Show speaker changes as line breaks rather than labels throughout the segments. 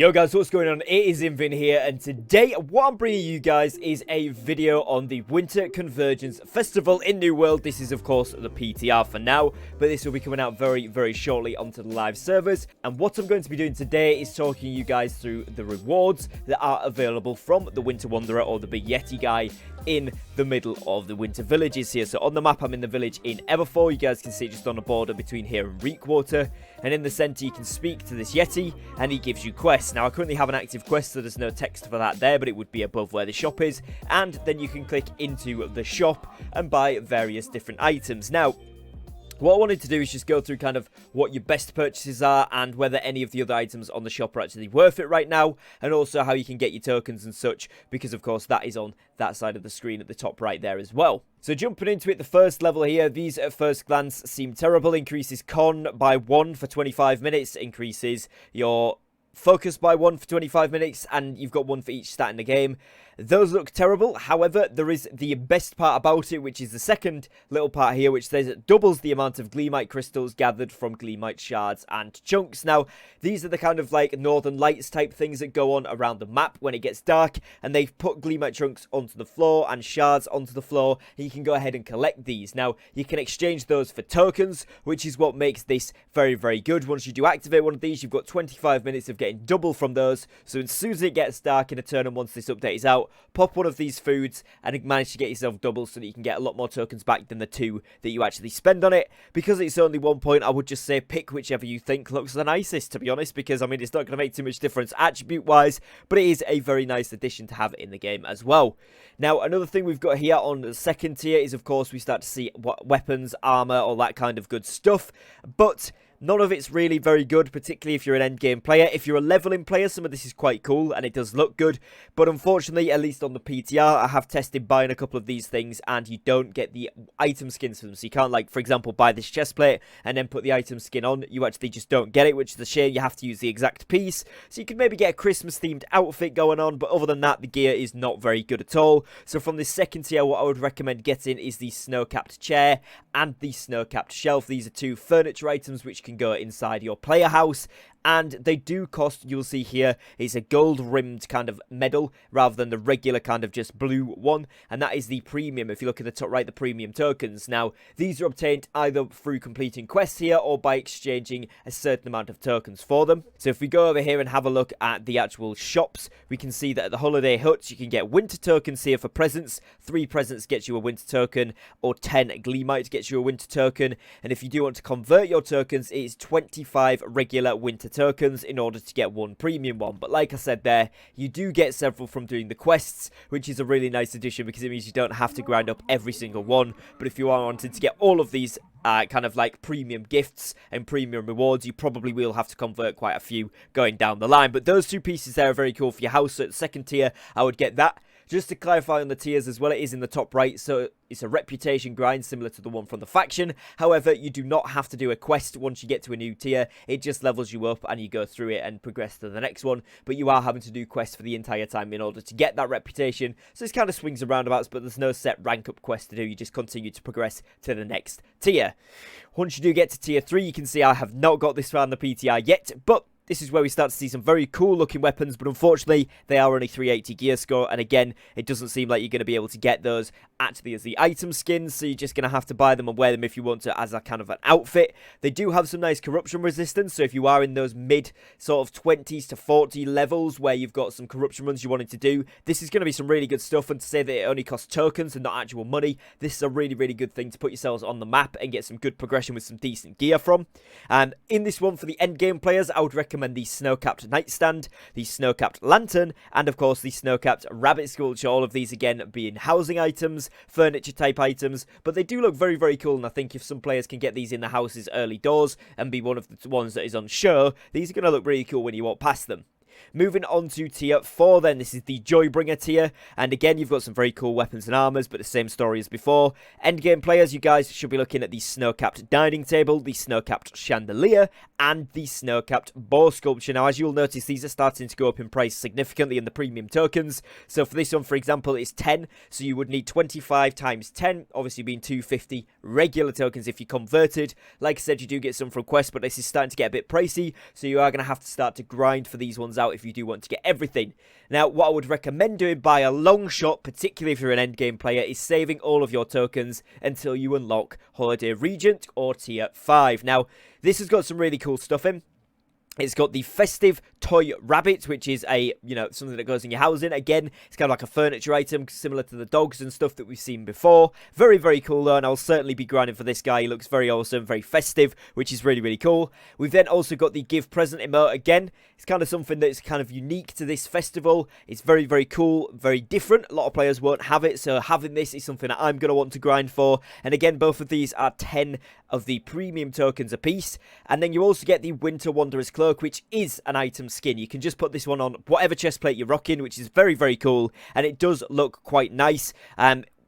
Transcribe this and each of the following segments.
Yo guys, what's going on? It is Invin here, and today what I'm bringing you guys is a video on the Winter Convergence Festival in New World. This is of course the PTR for now, but this will be coming out very shortly onto the live servers. And what I'm going to be doing today is talking you guys through the rewards that are available from the Winter Wanderer, or the Big Yeti guy, in the middle of the winter villages here. So on the map, I'm in the village in Everfor. You guys can see just on the border between here and Reekwater, and in the center you can speak to this Yeti and he gives you quests. Now I currently have an active quest, so there's no text for that there, but it would be above where the shop is, and then you can click into the shop and buy various different items. Now what I wanted to do is just go through kind of what your best purchases are and whether any of the other items on the shop are actually worth it right now, and also how you can get your tokens and such, because of course that is on that side of the screen at the top right there as well. So jumping into it, the first level here, these at first glance seem terrible. Increases con by 1 for 25 minutes, increases your focus by 1 for 25 minutes, and you've got 1 for each stat in the game. Those look terrible. However, there is the best part about it, which is the second little part here, which says it doubles the amount of Gleamite crystals gathered from Gleamite shards and chunks. Now, these are the kind of like Northern Lights type things that go on around the map when it gets dark, and they've put Gleamite chunks onto the floor and shards onto the floor, and you can go ahead and collect these. Now, you can exchange those for tokens, which is what makes this very good. Once you do activate one of these, you've got 25 minutes of getting double from those. So as soon as it gets dark in a turn, and once this update is out, pop one of these foods and manage to get yourself double, so that you can get a lot more tokens back than the 2 that you actually spend on it. Because it's only 1 point, I would just say pick whichever you think looks the nicest, to be honest, because I mean it's not going to make too much difference attribute wise, but it is a very nice addition to have in the game as well. Now another thing we've got here on the second tier is of course we start to see weapons, armor, all that kind of good stuff, but none of it's really very good, particularly if you're an endgame player. If you're a leveling player, some of this is quite cool and it does look good, but unfortunately, at least on the PTR, I have tested buying a couple of these things and you don't get the item skins for them. So you can't, like, for example, buy this chest plate and then put the item skin on. You actually just don't get it, which is a shame. You have to use the exact piece. So you can maybe get a Christmas themed outfit going on, but other than that, the gear is not very good at all. So from this second tier, what I would recommend getting is the snow-capped chair and the snow-capped shelf. These are 2 furniture items which can go inside your player house, and they do cost, you'll see here, it's a gold rimmed kind of medal rather than the regular kind of just blue one, and that is the premium. If you look at the top right, the premium tokens. Now these are obtained either through completing quests here or by exchanging a certain amount of tokens for them. So if we go over here and have a look at the actual shops, we can see that at the holiday huts you can get winter tokens here for presents. 3 presents gets you a winter token, or 10 Gleamite gets you a winter token, and if you do want to convert your tokens, it is 25 regular winter tokens in order to get 1 premium one. But like I said there, you do get several from doing the quests, which is a really nice addition because it means you don't have to grind up every single one. But if you are wanting to get all of these kind of like premium gifts and premium rewards, you probably will have to convert quite a few going down the line. But those 2 pieces there are very cool for your house. So at the second tier, I would get that. Just to clarify on the tiers as well, it is in the top right, so it's a reputation grind similar to the one from the faction. However, you do not have to do a quest once you get to a new tier. It just levels you up and you go through it and progress to the next one. But you are having to do quests for the entire time in order to get that reputation. So it's kind of swings and roundabouts, but there's no set rank up quest to do. You just continue to progress to the next tier. Once you do get to tier 3, you can see I have not got this far in the PTR yet, but this is where we start to see some very cool looking weapons, but unfortunately they are only 380 gear score, and again, it doesn't seem like you're going to be able to get those actually as the item skins, so you're just going to have to buy them and wear them if you want to as a kind of an outfit. They do have some nice corruption resistance, so if you are in those mid sort of 20s to 40 levels where you've got some corruption runs you wanted to do, this is going to be some really good stuff. And to say that it only costs tokens and not actual money, this is a really good thing to put yourselves on the map and get some good progression with some decent gear from. And in this one, for the end game players, I would recommend the snow-capped nightstand, the snow-capped lantern, and of course the snow-capped rabbit sculpture. All of these again being housing items, furniture type items, but they do look very cool, and I think if some players can get these in the houses early doors and be one of the ones that is on show, these are going to look really cool when you walk past them. Moving on to tier 4 then, this is the Joybringer tier, and again you've got some very cool weapons and armors, but the same story as before. Endgame players, you guys should be looking at the snow-capped dining table, the snow-capped chandelier, and the snow-capped boar sculpture. Now as you'll notice, these are starting to go up in price significantly in the premium tokens. So for this one, for example, it's 10, so you would need 25 times 10, obviously being 250 regular tokens if you converted. Like I said, you do get some from quests, but this is starting to get a bit pricey, so you are going to have to start to grind for these ones out out if you do want to get everything. Now, what I would recommend doing by a long shot, particularly if you're an endgame player, is saving all of your tokens until you unlock Holiday Regent or Tier 5. Now, this has got some really cool stuff in. It's got the festive toy rabbit, which is a, something that goes in your housing. Again, it's kind of like a furniture item, similar to the dogs and stuff that we've seen before. Very, very cool, though, and I'll certainly be grinding for this guy. He looks very awesome, very festive, which is really, really cool. We've then also got the give present emote again. It's kind of something that's kind of unique to this festival. It's very, very cool, very different. A lot of players won't have it, so having this is something that I'm going to want to grind for. And again, both of these are 10 of the premium tokens apiece. And then you also get the Winter Wanderer's Cloak, which is an item skin. You can just put this one on whatever chest plate you're rocking, which is very, very cool. And it does look quite nice.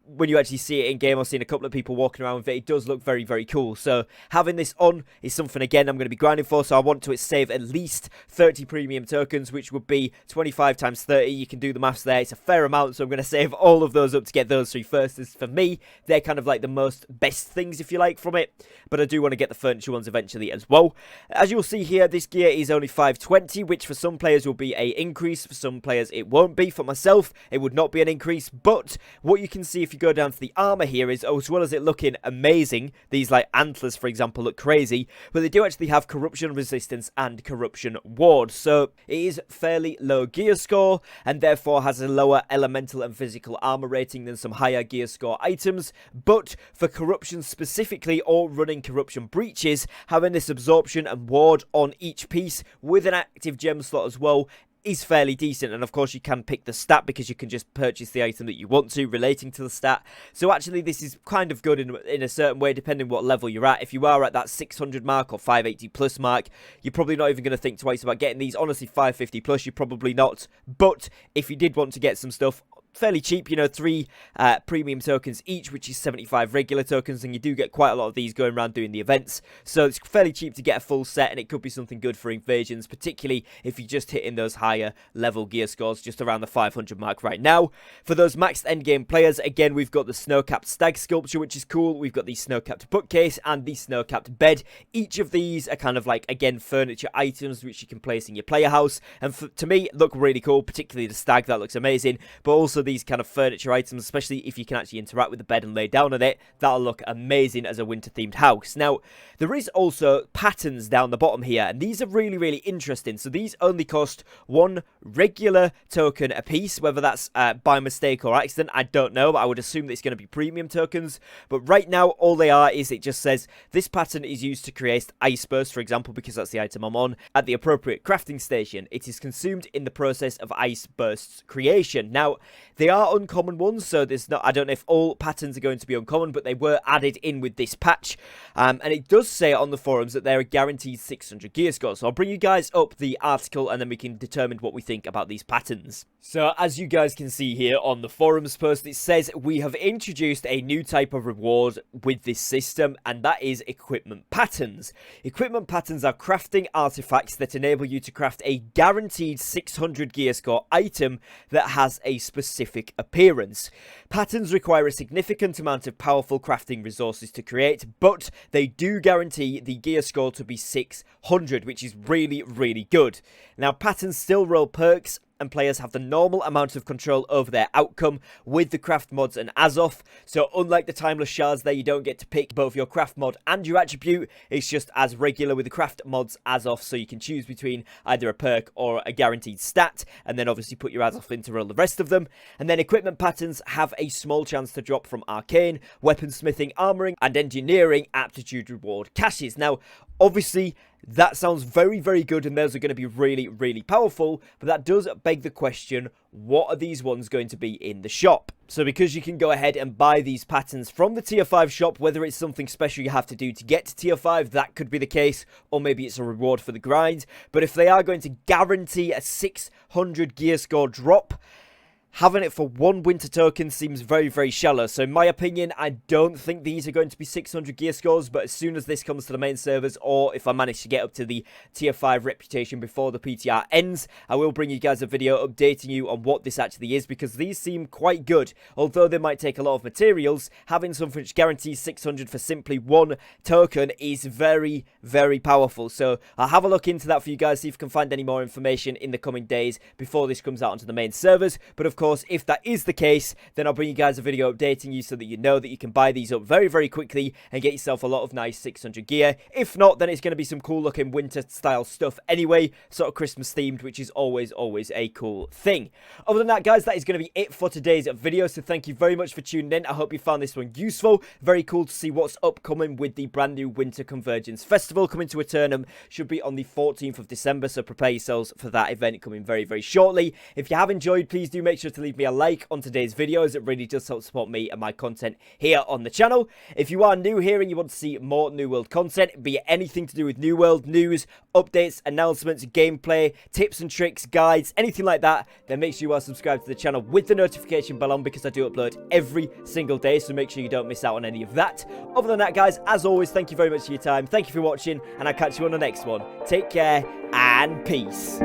When you actually see it in game, I've seen a couple of people walking around with it. It does look very, very cool. So having this on is something, again, I'm going to be grinding for. So I want to save at least 30 premium tokens, which would be 25 times 30. You can do the maths there. It's a fair amount. So I'm going to save all of those up to get those three first. As for me, they're kind of like the best things, if you like, from it. But I do want to get the furniture ones eventually as well. As you'll see here, this gear is only 520, which for some players will be an increase. For some players, it won't be. For myself, it would not be an increase. But what you can see if you go down to the armor here is, as well as it looking amazing, these like antlers, for example, look crazy, but they do actually have corruption resistance and corruption ward. So it is fairly low gear score and therefore has a lower elemental and physical armor rating than some higher gear score items. But for corruption specifically, or running corruption breaches, having this absorption and ward on each piece with an active gem slot as well is fairly decent. And of course you can pick the stat because you can just purchase the item that you want to relating to the stat. So actually this is kind of good in a certain way, depending what level you're at. If you are at that 600 mark or 580 plus mark, you're probably not even going to think twice about getting these. Honestly, 550 plus, you're probably not. But if you did want to get some stuff fairly cheap, 3 premium tokens each, which is 75 regular tokens, and you do get quite a lot of these going around doing the events, so it's fairly cheap to get a full set, and it could be something good for invasions, particularly if you're just hitting those higher level gear scores, just around the 500 mark right now. For those maxed endgame players, again, we've got the snow-capped stag sculpture, which is cool. We've got the snow-capped bookcase and the snow-capped bed. Each of these are kind of like, again, furniture items which you can place in your player house, and to me, look really cool, particularly the stag. That looks amazing. But also these kind of furniture items, especially if you can actually interact with the bed and lay down on it, that'll look amazing as a winter themed house. Now, there is also patterns down the bottom here, and these are really, really interesting. So these only cost 1 regular token a piece, whether that's by mistake or accident, I don't know, but I would assume that it's going to be premium tokens. But right now, all they are is it just says this pattern is used to create ice bursts, for example, because that's the item I'm on, at the appropriate crafting station. It is consumed in the process of ice bursts creation. Now, they are uncommon ones, so I don't know if all patterns are going to be uncommon, but they were added in with this patch. And it does say on the forums that they're a guaranteed 600 gear score. So I'll bring you guys up the article and then we can determine what we think about these patterns. So as you guys can see here on the forums post, it says we have introduced a new type of reward with this system, and that is equipment patterns. Equipment patterns are crafting artifacts that enable you to craft a guaranteed 600 gear score item that has a specific appearance. Patterns require a significant amount of powerful crafting resources to create, but they do guarantee the gear score to be 600, which is really, really good. Now, patterns still roll perks, and players have the normal amount of control over their outcome with the craft mods and Azoth. So unlike the timeless shards there, you don't get to pick both your craft mod and your attribute. It's just as regular with the craft mods Azoth, so you can choose between either a perk or a guaranteed stat, and then obviously put your Azoth in to roll the rest of them. And then equipment patterns have a small chance to drop from arcane, weaponsmithing, armoring, and engineering aptitude reward caches. Now, obviously, that sounds very, very good, and those are going to be really, really powerful, but that does beg the question, what are these ones going to be in the shop? So because you can go ahead and buy these patterns from the tier 5 shop, whether it's something special you have to do to get to tier 5, that could be the case, or maybe it's a reward for the grind. But if they are going to guarantee a 600 gear score drop, having it for one winter token seems very, very shallow. So in my opinion, I don't think these are going to be 600 gear scores, but as soon as this comes to the main servers, or if I manage to get up to the tier 5 reputation before the PTR ends, I will bring you guys a video updating you on what this actually is, because these seem quite good. Although they might take a lot of materials, having something which guarantees 600 for simply one token is very, very powerful. So I'll have a look into that for you guys, see if I can find any more information in the coming days before this comes out onto the main servers. But of course, if that is the case, then I'll bring you guys a video updating you so that you know that you can buy these up very, very quickly and get yourself a lot of nice 600 gear. If not, then it's going to be some cool looking winter style stuff anyway, sort of Christmas themed, which is always a cool thing. Other than that, guys, that is going to be it for today's video. So thank you very much for tuning in. I hope you found this one useful. Very cool to see what's upcoming with the brand new Winter Convergence Festival coming to Eternum. Should be on the 14th of December, so prepare yourselves for that event coming very, very shortly. If you have enjoyed, please do make sure to leave me a like on today's video, as it really does help support me and my content here on the channel. If you are new here and you want to see more New World content, be it anything to do with New World, news, updates, announcements, gameplay, tips and tricks, guides, anything like that, then make sure you are subscribed to the channel with the notification bell on, because I do upload every single day, so make sure you don't miss out on any of that. Other than that, guys, as always, thank you very much for your time, thank you for watching, and I'll catch you on the next one. Take care and peace.